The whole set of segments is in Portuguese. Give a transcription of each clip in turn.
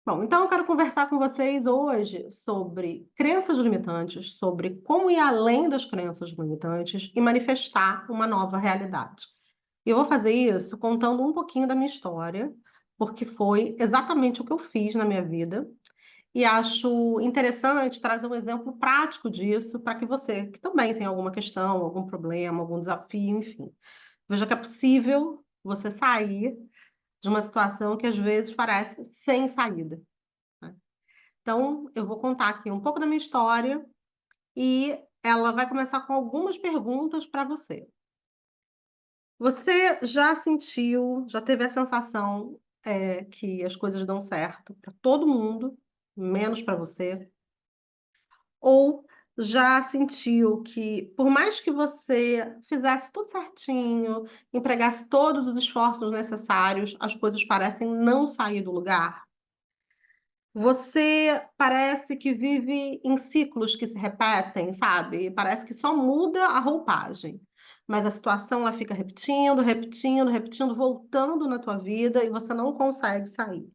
Bom, então eu quero conversar com vocês hoje sobre crenças limitantes, sobre como ir além das crenças limitantes e manifestar uma nova realidade. E eu vou fazer isso contando um pouquinho da minha história, porque foi exatamente o que eu fiz na minha vida, e acho interessante trazer um exemplo prático disso para que você, que também tem alguma questão, algum problema, algum desafio, enfim, veja que é possível você sair de uma situação que às vezes parece sem saída, né? Então, eu vou contar aqui um pouco da minha história e ela vai começar com algumas perguntas para você. Você já sentiu, já teve a sensação, que as coisas dão certo para todo mundo, menos para você? Ou já sentiu que, por mais que você fizesse tudo certinho, empregasse todos os esforços necessários, as coisas parecem não sair do lugar? Você parece que vive em ciclos que se repetem, sabe? Parece que só muda a roupagem, mas a situação ela fica repetindo, repetindo, repetindo, voltando na tua vida e você não consegue sair.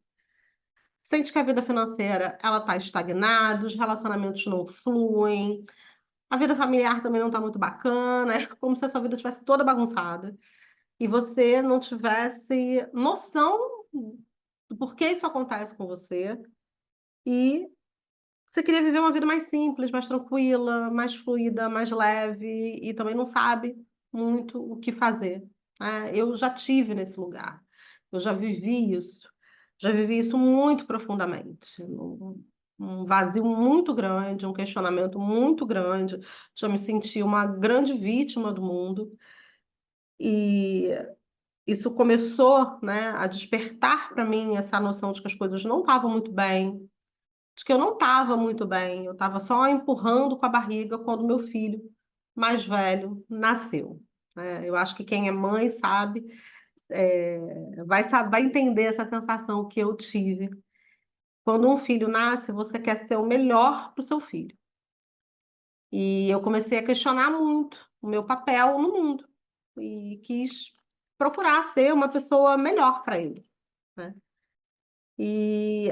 Sente que a vida financeira ela está estagnada, os relacionamentos não fluem, a vida familiar também não está muito bacana, é como se a sua vida estivesse toda bagunçada e você não tivesse noção do porquê isso acontece com você. E você queria viver uma vida mais simples, mais tranquila, mais fluida, mais leve e também não sabe muito o que fazer, né? Eu já tive nesse lugar, eu já vivi isso muito profundamente, um vazio muito grande, um questionamento muito grande, já me senti uma grande vítima do mundo e isso começou, né, a despertar para mim essa noção de que as coisas não estavam muito bem, de que eu não estava muito bem, eu estava só empurrando com a barriga quando meu filho mais velho nasceu, né? Eu acho que quem é mãe sabe, vai entender essa sensação que eu tive. Quando um filho nasce, você quer ser o melhor para o seu filho. E eu comecei a questionar muito o meu papel no mundo e quis procurar ser uma pessoa melhor para ele, né? E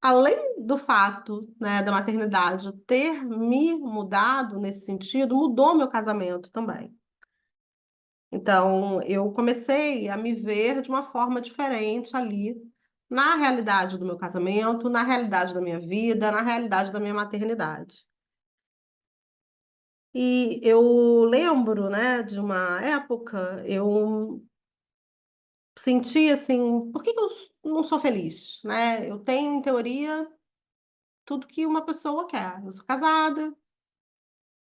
além do fato, né, da maternidade ter me mudado nesse sentido, mudou meu casamento também. Então, eu comecei a me ver de uma forma diferente ali, na realidade do meu casamento, na realidade da minha vida, na realidade da minha maternidade. E eu lembro, né, de uma época, eu senti assim, por que que eu não sou feliz, né? Eu tenho, em teoria, tudo que uma pessoa quer. Eu sou casada,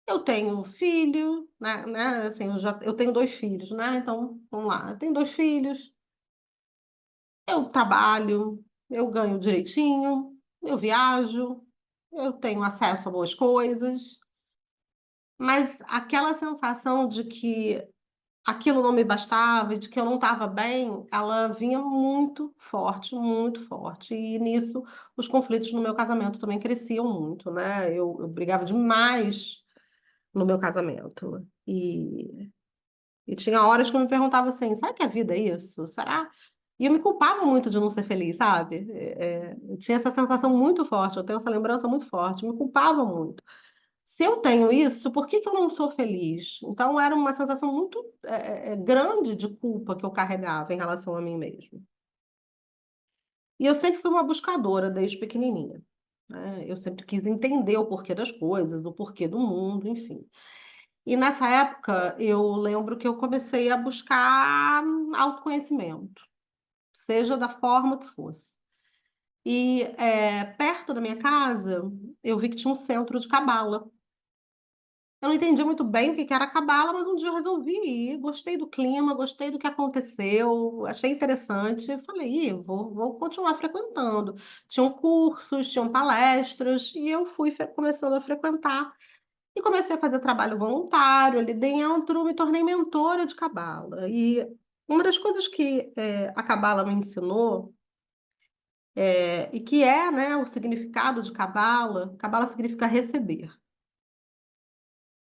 eu tenho um filho, né, assim, eu tenho 2 filhos, né, então, vamos lá, eu tenho 2 filhos, eu trabalho, eu ganho direitinho, eu viajo, eu tenho acesso a boas coisas, mas aquela sensação de que aquilo não me bastava e de que eu não estava bem, ela vinha muito forte, e nisso os conflitos no meu casamento também cresciam muito, né, eu brigava demais no meu casamento. E tinha horas que eu me perguntava assim: será que a vida é isso? Será? E eu me culpava muito de não ser feliz, sabe? Eu tinha essa sensação muito forte, eu tenho essa lembrança muito forte, me culpava muito. Se eu tenho isso, por que que eu não sou feliz? Então era uma sensação muito grande de culpa que eu carregava em relação a mim mesma. E eu sempre fui uma buscadora desde pequenininha, né? Eu sempre quis entender o porquê das coisas, o porquê do mundo, enfim. E nessa época, eu lembro que eu comecei a buscar autoconhecimento, seja da forma que fosse. E perto da minha casa, eu vi que tinha um centro de cabala. Eu não entendia muito bem o que que era cabala, mas um dia eu resolvi ir. Gostei do clima, gostei do que aconteceu, achei interessante. Eu falei, "Ih, vou continuar frequentando." Tinham cursos, tinham palestras, e eu fui começando a frequentar. E comecei a fazer trabalho voluntário ali dentro, me tornei mentora de cabala. E uma das coisas que a cabala me ensinou, e que é, né, o significado de cabala significa receber.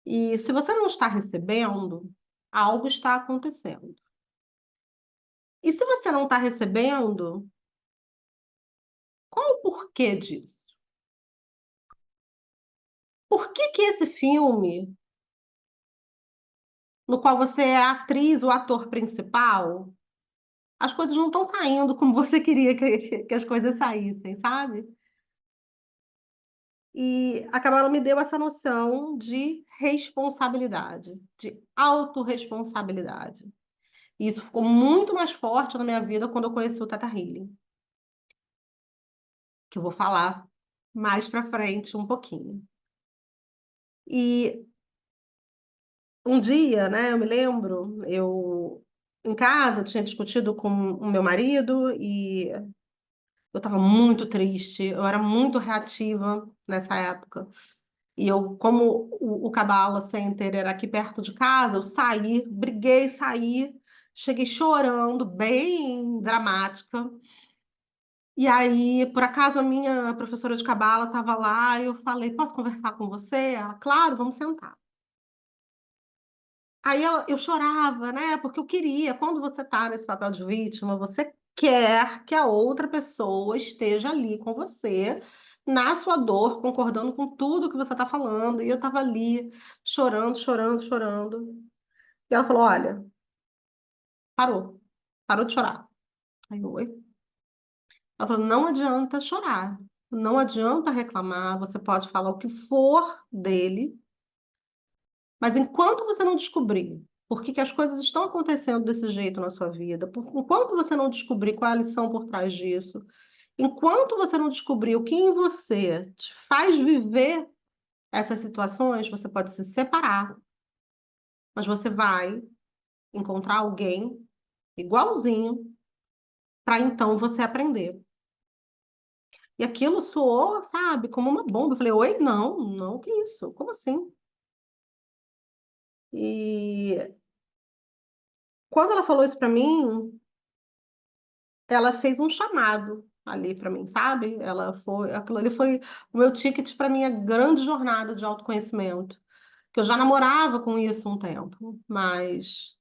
E se você não está recebendo, algo está acontecendo. E se você não está recebendo, qual o porquê disso. Por que que esse filme, no qual você é a atriz, o ator principal, as coisas não estão saindo como você queria que as coisas saíssem, sabe? E a Cabala me deu essa noção de responsabilidade, de autorresponsabilidade. E isso ficou muito mais forte na minha vida quando eu conheci o Teta Healing, que eu vou falar mais pra frente um pouquinho. E um dia, né, eu me lembro, eu em casa tinha discutido com o meu marido e eu estava muito triste, eu era muito reativa nessa época. E eu, como o Cabala Center era aqui perto de casa, eu saí, briguei, saí, cheguei chorando, bem dramática. E aí, por acaso, a minha professora de Cabala estava lá, e eu falei, posso conversar com você? Ela, claro, vamos sentar. Eu chorava, né? Porque eu queria, quando você está nesse papel de vítima, você quer que a outra pessoa esteja ali com você, na sua dor, concordando com tudo que você está falando. E eu estava ali, chorando, chorando, chorando. E ela falou: Olha, parou, parou de chorar. Aí eu, oi? Ela falou: Não adianta chorar, não adianta reclamar, você pode falar o que for dele. Mas enquanto você não descobrir por que que as coisas estão acontecendo desse jeito na sua vida, enquanto você não descobrir qual é a lição por trás disso, enquanto você não descobrir o que em você te faz viver essas situações, você pode se separar, mas você vai encontrar alguém igualzinho para então você aprender. E aquilo soou, sabe, como uma bomba. Eu falei, oi, não, não, que isso? Como assim? E quando ela falou isso para mim, ela fez um chamado ali para mim, sabe? Aquilo ali foi o meu ticket para minha grande jornada de autoconhecimento, que eu já namorava com isso um tempo, mas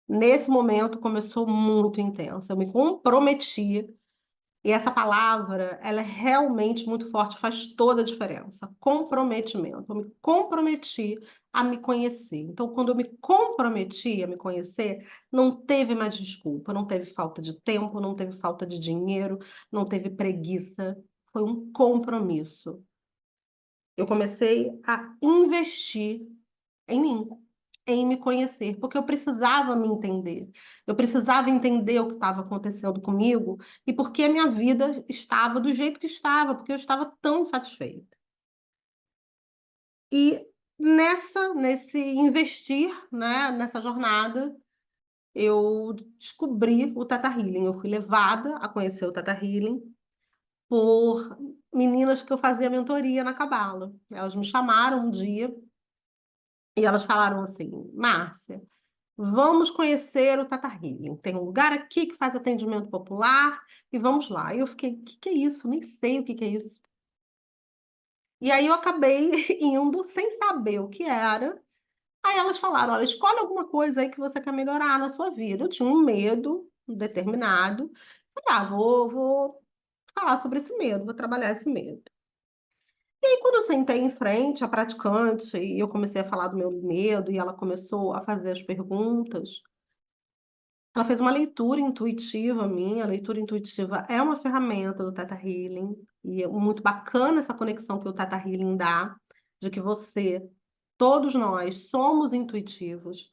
nesse momento começou muito intensa. Eu me comprometi. E essa palavra, ela é realmente muito forte, faz toda a diferença. Comprometimento. Eu me comprometi a me conhecer. Então, quando eu me comprometi a me conhecer, não teve mais desculpa, não teve falta de tempo, não teve falta de dinheiro, não teve preguiça. Foi um compromisso. Eu comecei a investir em mim, em me conhecer, porque eu precisava me entender. Eu precisava entender o que estava acontecendo comigo e por que a minha vida estava do jeito que estava, porque eu estava tão insatisfeita. E nesse investir, né, nessa jornada, eu descobri o Teta Healing. Eu fui levada a conhecer o Teta Healing por meninas que eu fazia mentoria na Cabala. Elas me chamaram um dia e elas falaram assim: Márcia, vamos conhecer o Tata Healing. Tem um lugar aqui que faz atendimento popular e vamos lá. E eu fiquei, o que que é isso? Nem sei o que que é isso. E aí eu acabei indo sem saber o que era. Aí elas falaram, olha, escolhe alguma coisa aí que você quer melhorar na sua vida. Eu tinha um medo determinado. Falei, vou falar sobre esse medo, vou trabalhar esse medo. E aí, quando eu sentei em frente à praticante e eu comecei a falar do meu medo e ela começou a fazer as perguntas, ela fez uma leitura intuitiva minha. A leitura intuitiva é uma ferramenta do Theta Healing e é muito bacana essa conexão que o Theta Healing dá, de que você, todos nós, somos intuitivos.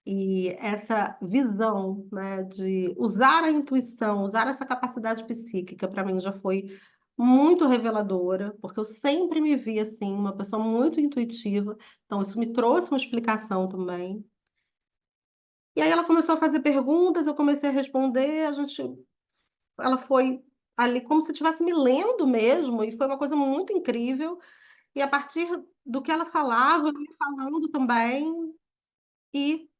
E essa visão, né, de usar a intuição, usar essa capacidade psíquica, para mim já foi muito reveladora, porque eu sempre me vi assim, uma pessoa muito intuitiva. Então, isso me trouxe uma explicação também. E aí ela começou a fazer perguntas, eu comecei a responder, ela foi ali como se estivesse me lendo mesmo, e foi uma coisa muito incrível. E a partir do que ela falava, eu ia falando também, e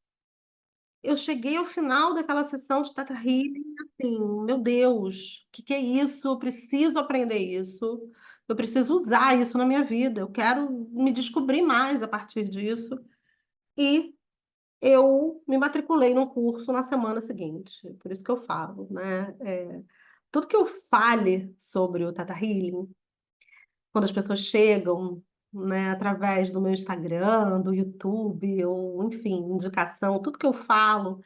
eu cheguei ao final daquela sessão de Teta Healing, assim, meu Deus, o que que é isso? Eu preciso aprender isso, eu preciso usar isso na minha vida, eu quero me descobrir mais a partir disso. E eu me matriculei num curso na semana seguinte, por isso que eu falo, né? tudo que eu fale sobre o Tata Healing, quando as pessoas chegam, né, através do meu Instagram, do YouTube, ou enfim, indicação, tudo que eu falo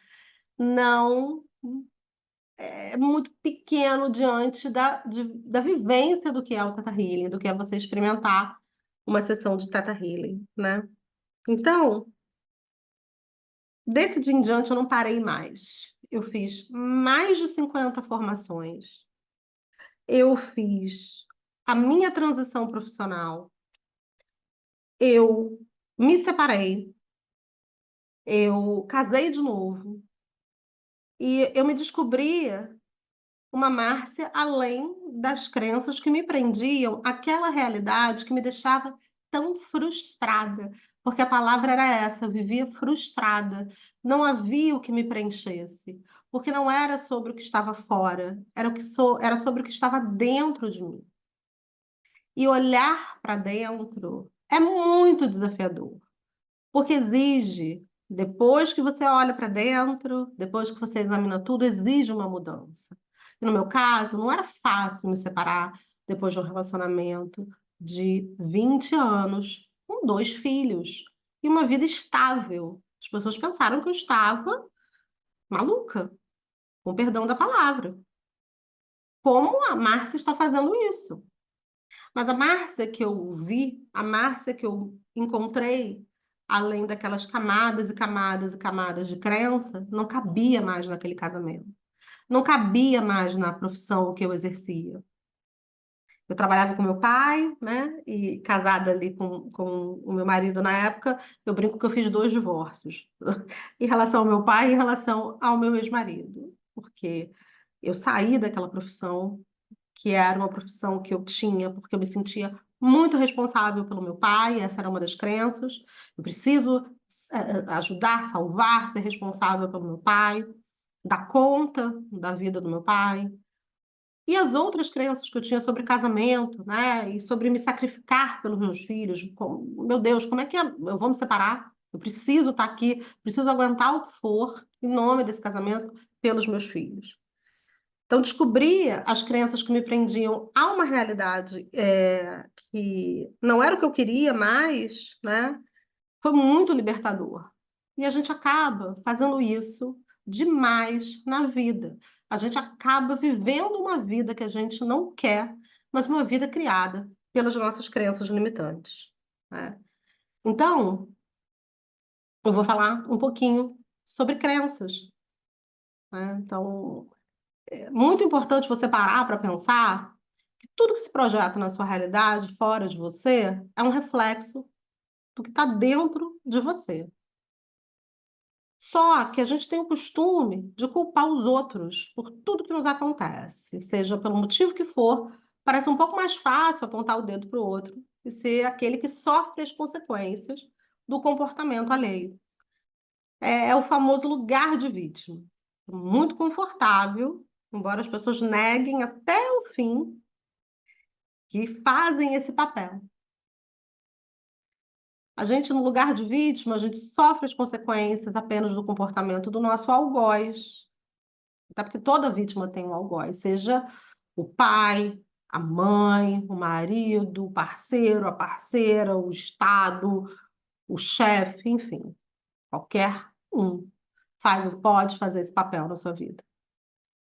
não é muito pequeno diante da vivência do que é o Tata Healing, do que é você experimentar uma sessão de Tata Healing, né? Então, desse dia em diante eu não parei mais. Eu fiz mais de 50 formações. Eu fiz a minha transição profissional. Eu me separei. Eu casei de novo. E eu me descobria uma Márcia além das crenças que me prendiam àquela realidade que me deixava tão frustrada, porque a palavra era essa, eu vivia frustrada, não havia o que me preenchesse, porque não era sobre o que estava fora, era sobre o que estava dentro de mim. E olhar para dentro é muito desafiador. Porque exige, depois que você olha para dentro, depois que você examina tudo, exige uma mudança. E no meu caso, não era fácil me separar depois de um relacionamento de 20 anos, com 2 filhos e uma vida estável. As pessoas pensaram que eu estava maluca, com perdão da palavra. Como a Márcia está fazendo isso? Mas a Márcia que eu vi, a Márcia que eu encontrei, além daquelas camadas e camadas e camadas de crença, não cabia mais naquele casamento. Não cabia mais na profissão que eu exercia. Eu trabalhava com meu pai, né? E casada ali com o meu marido na época, eu brinco que eu fiz 2 divórcios. Em relação ao meu pai e em relação ao meu ex-marido. Porque eu saí daquela profissão que era uma profissão que eu tinha, porque eu me sentia muito responsável pelo meu pai, essa era uma das crenças. Eu preciso ajudar, salvar, ser responsável pelo meu pai, dar conta da vida do meu pai. E as outras crenças que eu tinha sobre casamento, né, e sobre me sacrificar pelos meus filhos, meu Deus, como é que eu vou me separar? Eu preciso estar aqui, preciso aguentar o que for em nome desse casamento pelos meus filhos. Então, descobrir as crenças que me prendiam a uma realidade que não era o que eu queria mais, né? Foi muito libertador. E a gente acaba fazendo isso demais na vida. A gente acaba vivendo uma vida que a gente não quer, mas uma vida criada pelas nossas crenças limitantes, né? Então, eu vou falar um pouquinho sobre crenças, né? Então, muito importante você parar para pensar que tudo que se projeta na sua realidade, fora de você, é um reflexo do que está dentro de você. Só que a gente tem o costume de culpar os outros por tudo que nos acontece, seja pelo motivo que for, parece um pouco mais fácil apontar o dedo para o outro e ser aquele que sofre as consequências do comportamento alheio. É o famoso lugar de vítima. Muito confortável, embora as pessoas neguem até o fim que fazem esse papel. A gente, no lugar de vítima, a gente sofre as consequências apenas do comportamento do nosso algoz. Até porque toda vítima tem um algoz, seja o pai, a mãe, o marido, o parceiro, a parceira, o Estado, o chefe, enfim, qualquer um pode fazer esse papel na sua vida.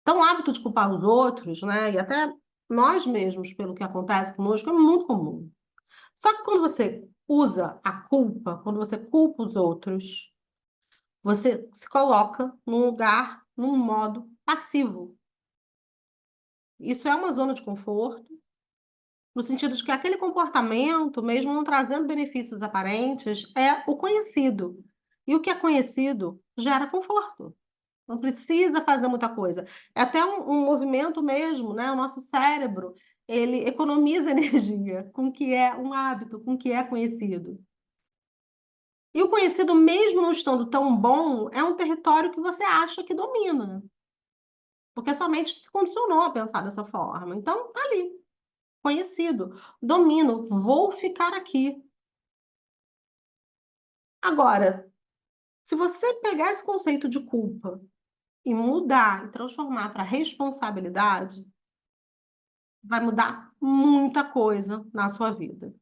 Então, o hábito de culpar os outros, né, e até nós mesmos pelo que acontece conosco é muito comum. Só que quando você usa a culpa, quando você culpa os outros, você se coloca num lugar, num modo passivo. Isso é uma zona de conforto, no sentido de que aquele comportamento, mesmo não trazendo benefícios aparentes, é o conhecido. E o que é conhecido gera conforto. Não precisa fazer muita coisa. É até um movimento mesmo, né? O nosso cérebro, ele economiza energia com o que é um hábito, com o que é conhecido. E o conhecido, mesmo não estando tão bom, é um território que você acha que domina, porque sua mente se condicionou a pensar dessa forma. Então, tá ali, conhecido, domino, vou ficar aqui. Agora, se você pegar esse conceito de culpa e mudar e transformar para responsabilidade, vai mudar muita coisa na sua vida.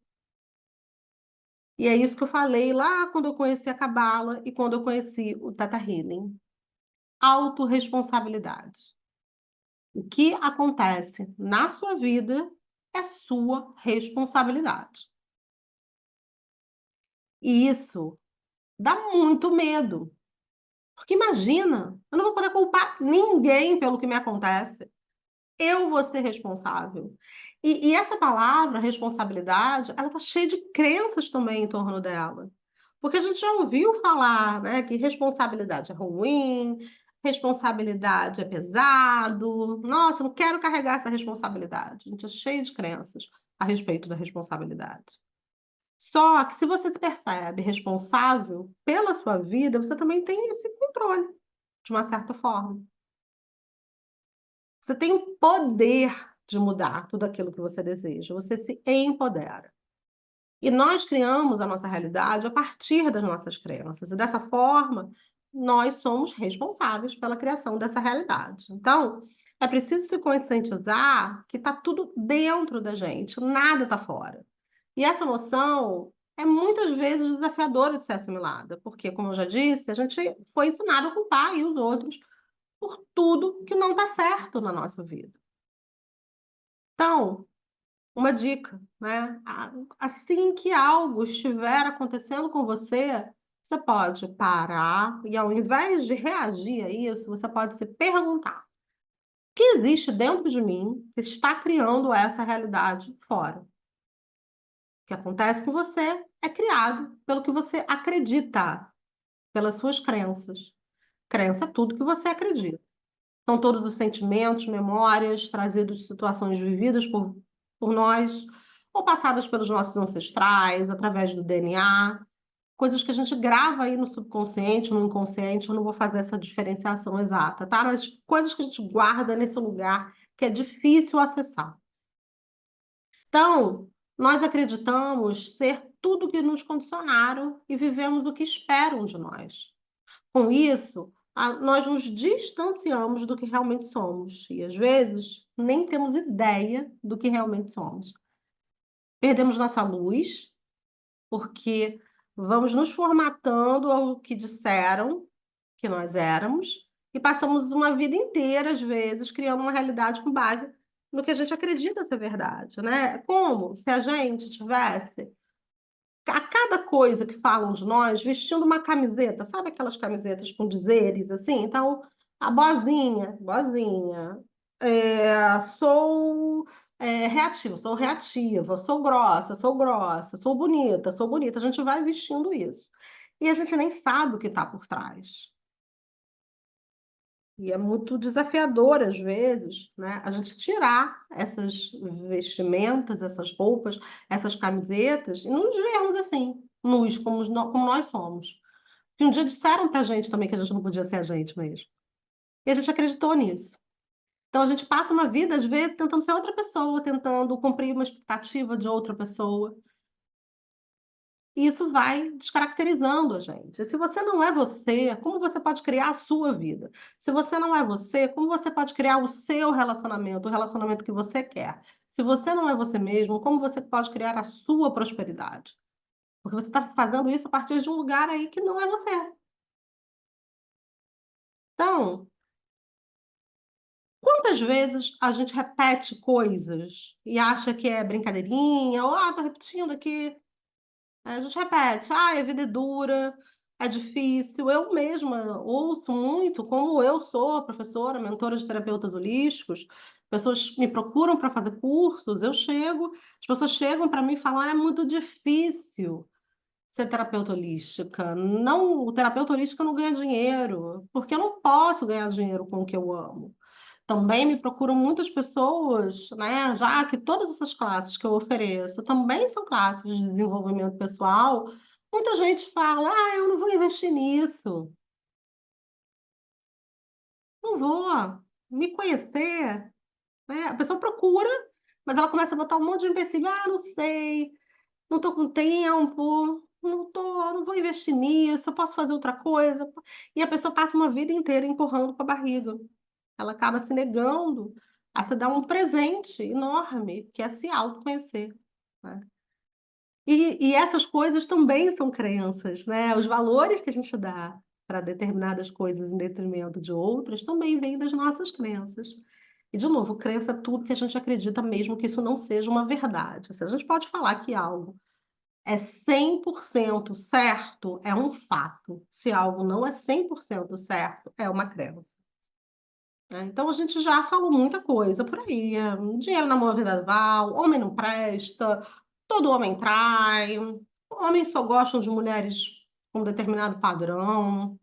E é isso que eu falei lá quando eu conheci a Cabala e quando eu conheci o Teta Healing. Autorresponsabilidade. O que acontece na sua vida é sua responsabilidade. E isso dá muito medo. Porque imagina, eu não vou poder culpar ninguém pelo que me acontece. Eu vou ser responsável. E essa palavra, responsabilidade, ela está cheia de crenças também em torno dela. Porque a gente já ouviu falar, né, que responsabilidade é ruim, responsabilidade é pesado. Nossa, não quero carregar essa responsabilidade. A gente é cheio de crenças a respeito da responsabilidade. Só que se você se percebe responsável pela sua vida, você também tem esse controle, de uma certa forma. Você tem o poder de mudar tudo aquilo que você deseja. Você se empodera. E nós criamos a nossa realidade a partir das nossas crenças. E dessa forma, nós somos responsáveis pela criação dessa realidade. Então, é preciso se conscientizar que está tudo dentro da gente, nada está fora. E essa noção é muitas vezes desafiadora de ser assimilada, porque, como eu já disse, a gente foi ensinado a culpar e os outros por tudo que não está certo na nossa vida. Então, uma dica, né? Assim que algo estiver acontecendo com você, você pode parar e, ao invés de reagir a isso, você pode se perguntar: o que existe dentro de mim que está criando essa realidade fora? O que acontece com você é criado pelo que você acredita, pelas suas crenças. Crença é tudo que você acredita. São todos os sentimentos, memórias trazidos de situações vividas por nós, ou passadas pelos nossos ancestrais, através do DNA, coisas que a gente grava aí no subconsciente, no inconsciente. Eu não vou fazer essa diferenciação exata, tá? Mas coisas que a gente guarda nesse lugar que é difícil acessar. Então, nós acreditamos ser tudo que nos condicionaram e vivemos o que esperam de nós. Com isso, nós nos distanciamos do que realmente somos e, às vezes, nem temos ideia do que realmente somos. Perdemos nossa luz, porque vamos nos formatando ao que disseram que nós éramos e passamos uma vida inteira, às vezes, criando uma realidade com base no que a gente acredita ser verdade, né? Como se a gente tivesse a cada coisa que falam de nós, vestindo uma camiseta, sabe aquelas camisetas com dizeres assim? Então, a boazinha, boazinha, sou reativa, sou reativa, sou grossa, sou bonita, sou bonita. A gente vai vestindo isso. E a gente nem sabe o que está por trás. E é muito desafiador, às vezes, né, a gente tirar essas vestimentas, essas roupas, essas camisetas e nos vermos assim, nus, como nós somos. Que um dia disseram pra gente também que a gente não podia ser a gente mesmo. E a gente acreditou nisso. Então a gente passa uma vida, às vezes, tentando ser outra pessoa, tentando cumprir uma expectativa de outra pessoa. E isso vai descaracterizando a gente. E se você não é você, como você pode criar a sua vida? Se você não é você, como você pode criar o seu relacionamento, o relacionamento que você quer? Se você não é você mesmo, como você pode criar a sua prosperidade? Porque você está fazendo isso a partir de um lugar aí que não é você. Então, quantas vezes a gente repete coisas e acha que é brincadeirinha, ou, tô repetindo aqui. A gente repete, a vida é dura, é difícil. Eu mesma ouço muito, como eu sou professora, mentora de terapeutas holísticos, pessoas me procuram para fazer cursos, eu chego, as pessoas chegam para mim e falam, é muito difícil ser terapeuta holística. Não, o terapeuta holístico não ganha dinheiro, porque eu não posso ganhar dinheiro com o que eu amo. Também me procuram muitas pessoas, né? Já que todas essas classes que eu ofereço também são classes de desenvolvimento pessoal. Muita gente fala: eu não vou investir nisso, não vou me conhecer, né? A pessoa procura, mas ela começa a botar um monte de empecilho: não sei, não estou com tempo, não vou investir nisso, eu posso fazer outra coisa. E a pessoa passa uma vida inteira empurrando com a barriga. Ela acaba se negando a se dar um presente enorme, que é se autoconhecer, né? E essas coisas também são crenças, né? Os valores que a gente dá para determinadas coisas em detrimento de outras também vêm das nossas crenças. E, de novo, crença é tudo que a gente acredita, mesmo que isso não seja uma verdade. Se a gente pode falar que algo é 100% certo, é um fato. Se algo não é 100% certo, é uma crença, né? Então, a gente já falou muita coisa por aí. Dinheiro na mão é verdadeiro, homem não presta, todo homem trai, homens só gostam de mulheres com um determinado padrão,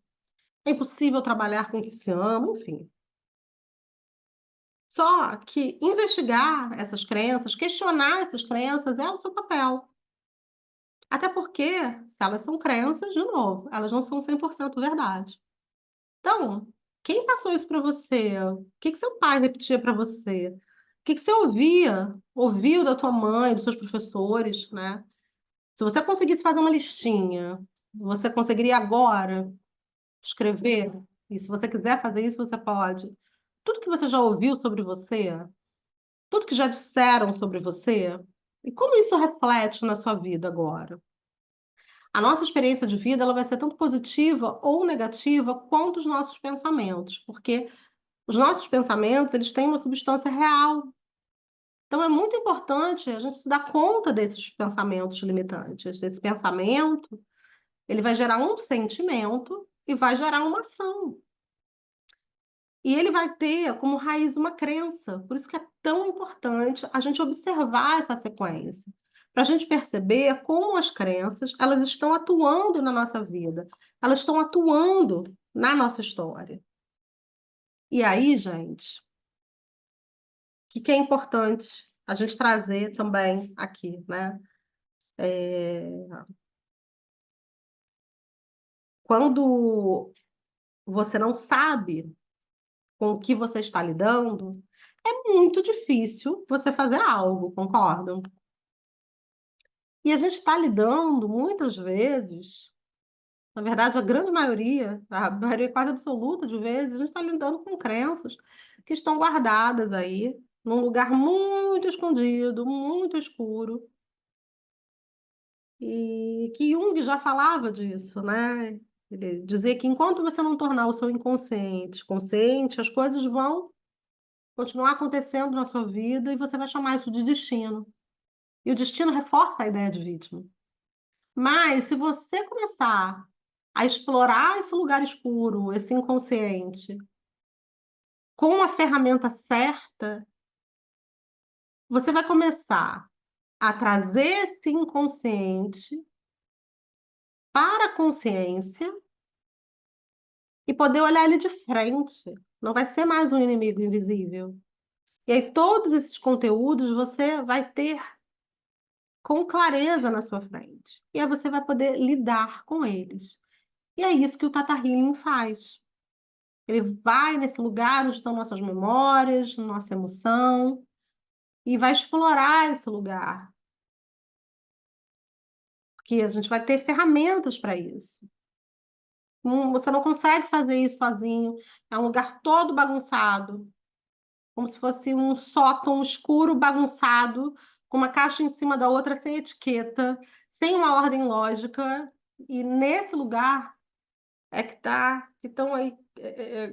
é impossível trabalhar com o que se ama, enfim. Só que investigar essas crenças, questionar essas crenças é o seu papel. Até porque, se elas são crenças, de novo, elas não são 100% verdade. Então, quem passou isso para você? O que que seu pai repetia para você? O que que você ouviu da tua mãe, dos seus professores, né? Se você conseguisse fazer uma listinha, você conseguiria agora escrever? E se você quiser fazer isso, você pode. Tudo que você já ouviu sobre você, tudo que já disseram sobre você, e como isso reflete na sua vida agora? A nossa experiência de vida ela vai ser tanto positiva ou negativa quanto os nossos pensamentos, porque os nossos pensamentos, eles têm uma substância real. Então é muito importante a gente se dar conta desses pensamentos limitantes. Esse pensamento, ele vai gerar um sentimento e vai gerar uma ação. E ele vai ter como raiz uma crença. Por isso que é tão importante a gente observar essa sequência, para a gente perceber como as crenças, elas estão atuando na nossa vida, elas estão atuando na nossa história. E aí, gente, que é importante a gente trazer também aqui, né? Quando você não sabe com o que você está lidando, é muito difícil você fazer algo, concordam? E a gente está lidando, muitas vezes, na verdade, a grande maioria, a maioria quase absoluta de vezes, a gente está lidando com crenças que estão guardadas aí, num lugar muito escondido, muito escuro, e que Jung já falava disso, né? Ele dizia que enquanto você não tornar o seu inconsciente consciente, as coisas vão continuar acontecendo na sua vida e você vai chamar isso de destino. E o destino reforça a ideia de vítima. Mas se você começar a explorar esse lugar escuro, esse inconsciente, com a ferramenta certa, você vai começar a trazer esse inconsciente para a consciência e poder olhar ele de frente. Não vai ser mais um inimigo invisível. E aí, todos esses conteúdos você vai ter com clareza na sua frente. E aí você vai poder lidar com eles. E é isso que o Tata Healing faz. Ele vai nesse lugar onde estão nossas memórias, nossa emoção, e vai explorar esse lugar. Porque a gente vai ter ferramentas para isso. Você não consegue fazer isso sozinho. É um lugar todo bagunçado, como se fosse um sótão escuro bagunçado, com uma caixa em cima da outra, sem etiqueta, sem uma ordem lógica. E nesse lugar é que estão aí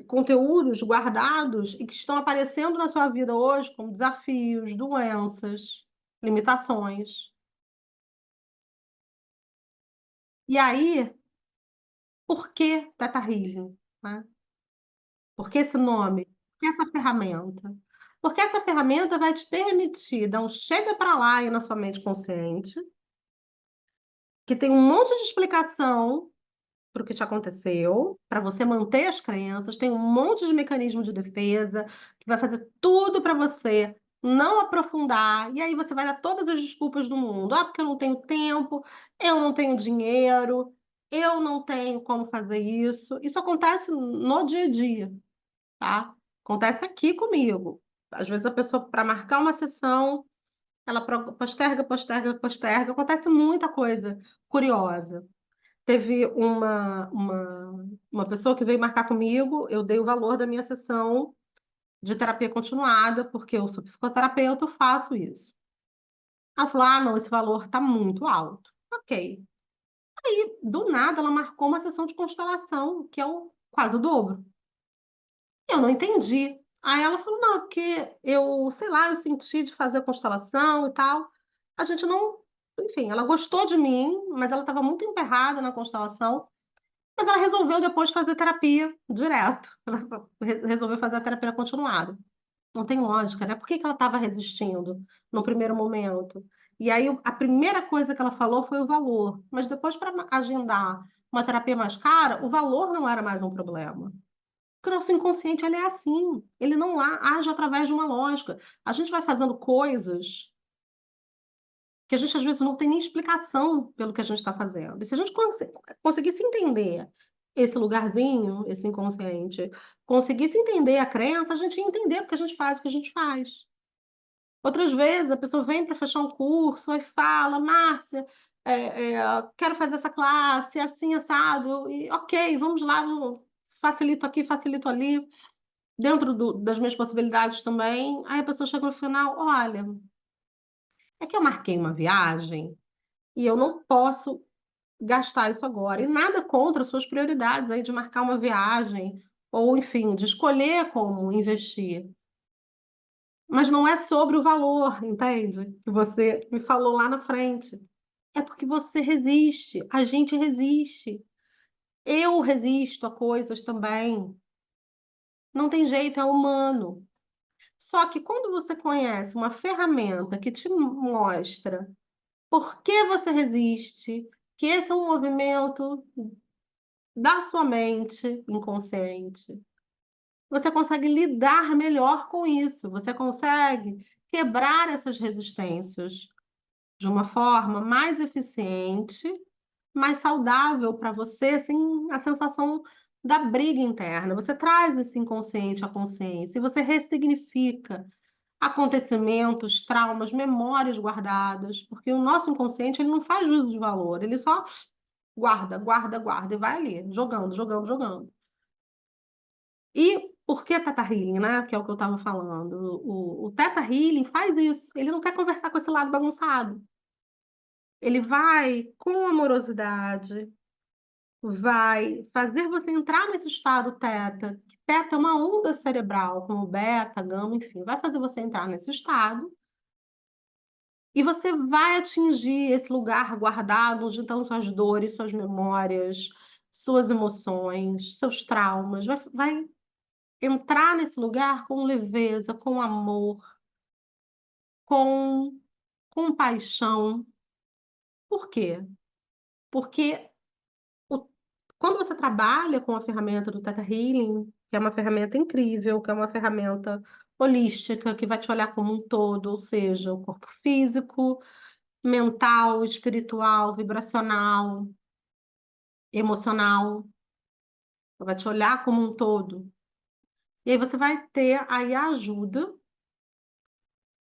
conteúdos guardados e que estão aparecendo na sua vida hoje como desafios, doenças, limitações. E aí, por que Teta Healing, né? Por que esse nome? Por que essa ferramenta? Porque essa ferramenta vai te permitir dar um chega para lá aí na sua mente consciente, que tem um monte de explicação para o que te aconteceu, para você manter as crenças, tem um monte de mecanismo de defesa que vai fazer tudo para você não aprofundar, e aí você vai dar todas as desculpas do mundo. Ah, porque eu não tenho tempo, eu não tenho dinheiro, eu não tenho como fazer isso. Isso acontece no dia a dia, tá? Acontece aqui comigo. Às vezes a pessoa, para marcar uma sessão, ela posterga, posterga, posterga. Acontece muita coisa curiosa. Teve uma pessoa que veio marcar comigo, eu dei o valor da minha sessão de terapia continuada, porque eu sou psicoterapeuta, eu faço isso. Ela falou: ah, não, esse valor está muito alto. Ok. Aí, do nada, ela marcou uma sessão de constelação, que é quase o dobro. Eu não entendi. Aí ela falou: não, porque eu, sei lá, eu senti de fazer a constelação e tal. A gente não. Enfim, ela gostou de mim, mas ela estava muito emperrada na constelação. Mas ela resolveu depois fazer terapia direto. Ela resolveu fazer a terapia continuada. Não tem lógica, né? Por que que ela estava resistindo no primeiro momento? E aí a primeira coisa que ela falou foi o valor. Mas depois, para agendar uma terapia mais cara, o valor não era mais um problema. Porque o nosso inconsciente, ele é assim. Ele não age através de uma lógica. A gente vai fazendo coisas que a gente às vezes não tem nem explicação pelo que a gente está fazendo. E se a gente conseguisse entender esse lugarzinho, esse inconsciente, conseguisse entender a crença, a gente ia entender porque a gente faz o que a gente faz. Outras vezes a pessoa vem para fechar um curso e fala: Márcia, quero fazer essa classe, é assim, assado, e ok, vamos lá, facilito aqui, facilito ali, dentro das minhas possibilidades também. Aí a pessoa chega no final: olha, é que eu marquei uma viagem e eu não posso gastar isso agora. E nada contra suas prioridades aí de marcar uma viagem, ou enfim, de escolher como investir. Mas não é sobre o valor, entende? Que você me falou lá na frente. É porque você resiste, a gente resiste. Eu resisto a coisas também. Não tem jeito, é humano. Só que quando você conhece uma ferramenta que te mostra por que você resiste, que esse é um movimento da sua mente inconsciente, você consegue lidar melhor com isso, você consegue quebrar essas resistências de uma forma mais eficiente, mais saudável para você, sem a sensação da briga interna. Você traz esse inconsciente à consciência e você ressignifica acontecimentos, traumas, memórias guardadas, porque o nosso inconsciente ele não faz juízo de valor, ele só guarda, guarda, guarda e vai ali, jogando, jogando, jogando. E por que Teta Healing, né? Que é o que eu estava falando. O Teta Healing faz isso. Ele não quer conversar com esse lado bagunçado. Ele vai com amorosidade, vai fazer você entrar nesse estado teta, que teta é uma onda cerebral, como beta, gama, enfim, vai fazer você entrar nesse estado e você vai atingir esse lugar guardado onde estão suas dores, suas memórias, suas emoções, seus traumas, vai entrar nesse lugar com leveza, com amor, com compaixão. Por quê? Porque o- quando você trabalha com a ferramenta do Theta Healing, que é uma ferramenta incrível, que é uma ferramenta holística, que vai te olhar como um todo, ou seja, o corpo físico, mental, espiritual, vibracional, emocional, vai te olhar como um todo. E aí você vai ter aí a ajuda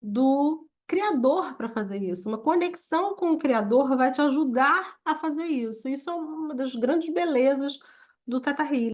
do criador para fazer isso. Uma conexão com o criador vai te ajudar a fazer isso. Isso é uma das grandes belezas do Teta Healing.